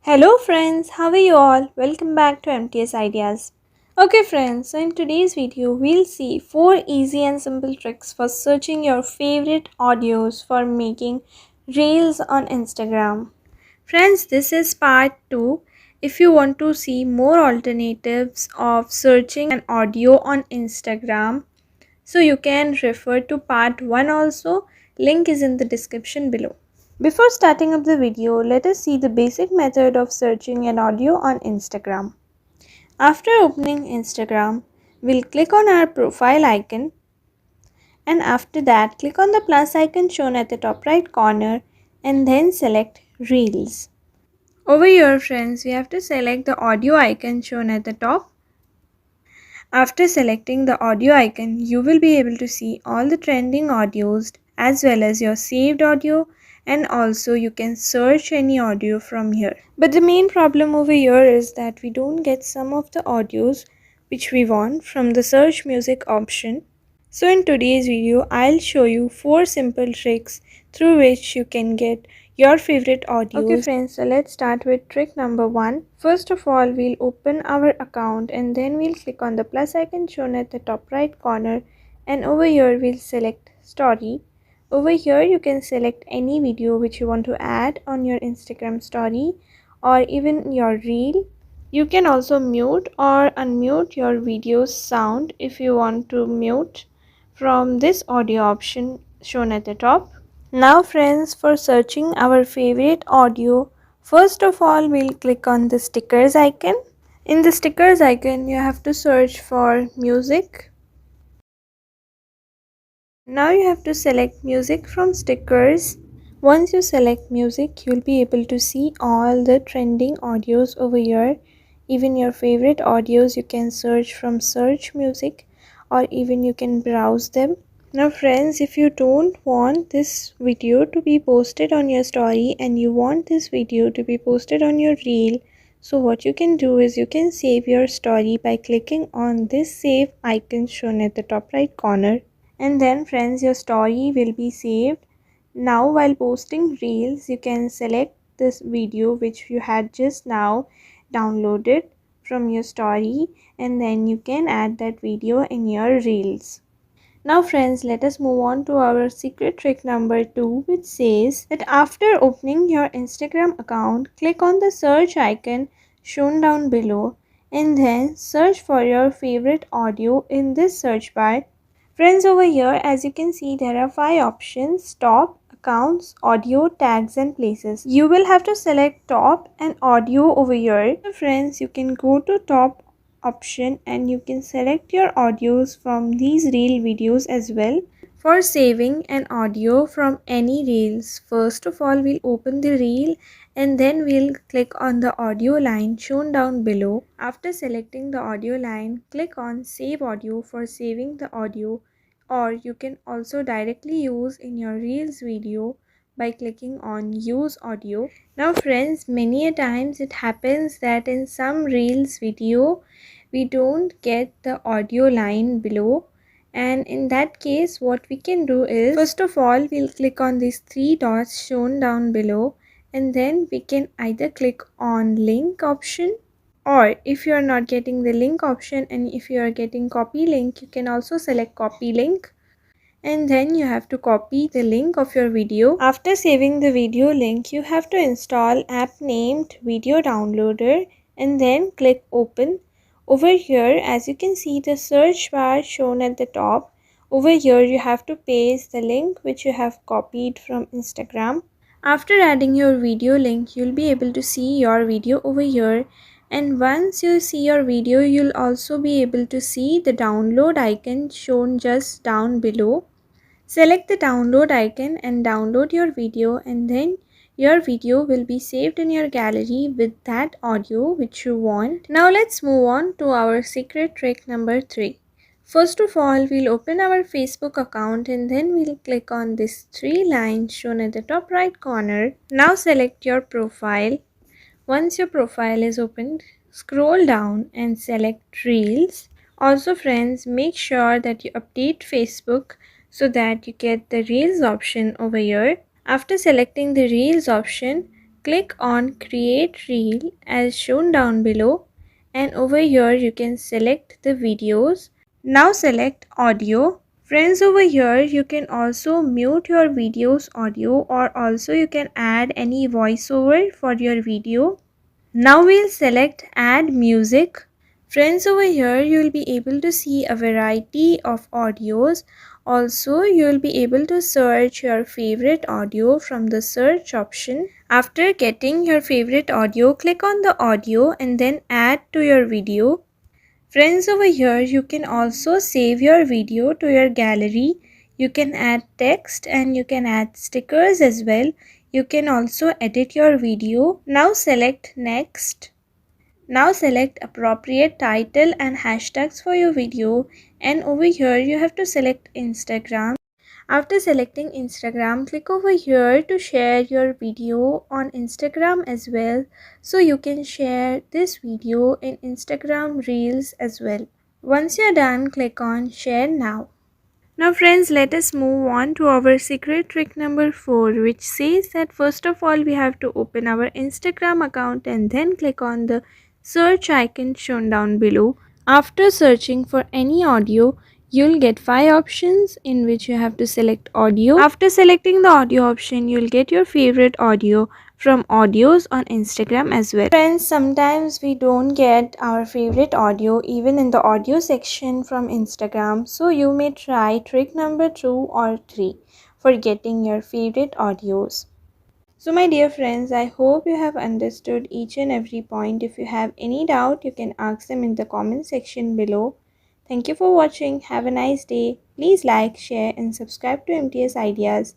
Hello friends, how are you all? Welcome back to MTS Ideas. Okay friends, so in today's video we'll see 4 easy and simple tricks for searching your favorite audios for making reels on Instagram. Friends, this is part 2. If you want to see more alternatives of searching an audio on Instagram, so you can refer to part 1 also. Link is in the description below. Before starting up the video, let us see the basic method of searching an audio on Instagram. After opening Instagram, we'll click on our profile icon, and after that click on the plus icon shown at the top right corner and then select Reels. Over here friends, we have to select the audio icon shown at the top. After selecting the audio icon, you will be able to see all the trending audios as well as your saved audio, and also you can search any audio from here. But the main problem over here is that we don't get some of the audios which we want from the search music option. So in today's video, I'll show you 4 simple tricks through which you can get your favorite audios. Okay friends, so let's start with trick number 1. First of all, we'll open our account and then we'll click on the plus icon shown at the top right corner, and over here we'll select story. Over here you can select any video which you want to add on your Instagram story or even your reel. You can also mute or unmute your video's sound if you want to mute from this audio option shown at the top. Now friends, for searching our favorite audio, first of all we'll click on the stickers icon. In the stickers icon you have to search for music. Now you have to select music from stickers. Once you select music, you'll be able to see all the trending audios over here. Even your favorite audios you can search from search music, or even you can browse them. Now friends, if you don't want this video to be posted on your story and you want this video to be posted on your reel, so what you can do is you can save your story by clicking on this save icon shown at the top right corner, and then friends, your story will be saved. Now while posting reels, you can select this video which you had just now downloaded from your story, and then you can add that video in your reels. Now friends, let us move on to our secret trick number 2, which says that after opening your Instagram account, click on the search icon shown down below and then search for your favorite audio in this search bar. Friends, over here as you can see there are 5 options: top, accounts, audio, tags and places. You will have to select top and audio over here. So friends, you can go to top option and you can select your audios from these reel videos as well. For saving an audio from any reels, first of all we'll open the reel and then we'll click on the audio line shown down below. After selecting the audio line, click on save audio for saving the audio, or you can also directly use in your reels video by clicking on use audio. Now friends, many a times it happens that in some reels video we don't get the audio line below, and in that case what we can do is, first of all we'll click on these 3 dots shown down below and then we can either click on link option, or if you are not getting the link option and if you are getting copy link, you can also select copy link, and then you have to copy the link of your video. After saving the video link, you have to install app named Video Downloader and then click open. Over here as you can see the search bar shown at the top, over here you have to paste the link which you have copied from Instagram. After adding your video link, you'll be able to see your video over here, and once you see your video you'll also be able to see the download icon shown just down below. Select the download icon and download your video, and then your video will be saved in your gallery with that audio which you want. Now let's move on to our secret trick number 3. First of all, we'll open our Facebook account and then we'll click on this 3 lines shown at the top right corner. Now select your profile. Once your profile is opened, scroll down and select Reels. Also friends, make sure that you update Facebook so that you get the Reels option over here. After selecting the Reels option, Click on create reel as shown down below, and over here you can select the videos. Now select audio. Friends, over here you can also mute your video's audio, or also you can add any voiceover for your video. Now we'll select add music. Friends, over here you will be able to see a variety of audios. Also you will be able to search your favorite audio from the search option. After getting your favorite audio, click on the audio and then add to your video. Friends, over here you can also save your video to your gallery. You can add text and you can add stickers as well. You can also edit your video. Now select next. Now select appropriate title and hashtags for your video, and over here you have to select Instagram. After selecting Instagram, click over here to share your video on Instagram as well, so you can share this video in Instagram Reels as well. Once you're done, click on share now. Now friends, let us move on to our secret trick number 4, which says that first of all we have to open our Instagram account and then click on the search icon shown down below. After searching for any audio, you'll get 5 options in which you have to select audio. After selecting the audio option, you'll get your favorite audio from audios on Instagram as well. Friends, sometimes we don't get our favorite audio even in the audio section from Instagram, so you may try trick number 2 or 3 for getting your favorite audios. So my dear friends, I hope you have understood each and every point. If you have any doubt, you can ask them in the comment section below. Thank you for watching. Have a nice day. Please like, share and subscribe to MTS Ideas.